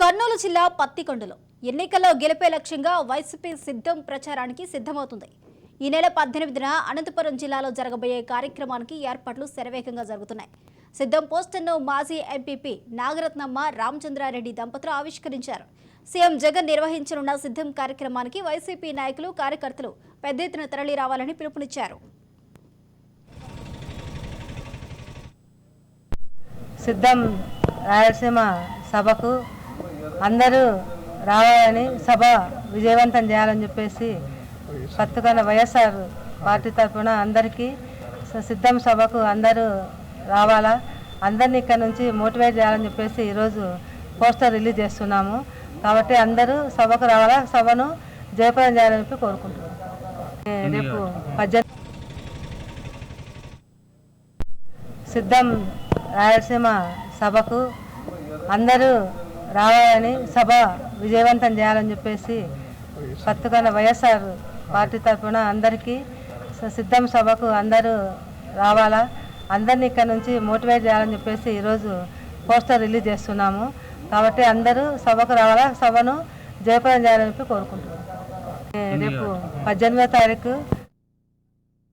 కర్నూలు జిల్లా పత్తికొండలో ఎన్నికల్లో గెలిపే లక్ష్యంగా వైసీపీ సిద్ధం ప్రచారానికి సిద్ధమవుతుంది. ఈ నెల 18న అనంతపురం జిల్లాలో జరగబోయే కార్యక్రమానికి ఏర్పాట్లు శరవేగంగా జరుగుతున్నాయి. సిద్ధం పోస్టర్ను మాజీ ఎంపీపీ నాగరత్నమ్మ రామచంద్రారెడ్డి దంపతులు ఆవిష్కరించారు. సీఎం జగన్ నిర్వహించనున్న సిద్ధం కార్యక్రమానికి వైసీపీ నాయకులు కార్యకర్తలు పెద్ద ఎత్తున తరలి రావాలని పిలుపునిచ్చారు. సిద్ధం రాయలసీమ సభకు అందరూ రావాలని, సభ విజయవంతం చేయాలని చెప్పేసి పత్తికొండ వైఎస్ఆర్ పార్టీ తరఫున అందరికీ సిద్ధం సభకు అందరూ రావాలా, అందరినీ ఇక్కడ నుంచి మోటివేట్ చేయాలని చెప్పేసి ఈరోజు పోస్టర్ రిలీజ్ చేస్తున్నాము. కాబట్టి అందరూ సభకు రావాలా, సభను జయప్రదం చేయాలని చెప్పి కోరుకుంటున్నాము. రేపు 18 సిద్ధం రాయలసీమ సభకు అందరూ రావాలని, సభ విజయవంతం చేయాలని చెప్పేసి పత్తికొండ వైఎస్ఆర్ పార్టీ తరఫున అందరికీ సిద్ధం సభకు అందరూ రావాలా, అందరినీ ఇక్కడ నుంచి మోటివేట్ చేయాలని చెప్పేసి ఈరోజు పోస్టర్ రిలీజ్ చేస్తున్నాము. కాబట్టి అందరూ సభకు రావాలా, సభను జయప్రదం చేయాలని చెప్పి కోరుకుంటున్నాము. రేపు 18వ తారీఖు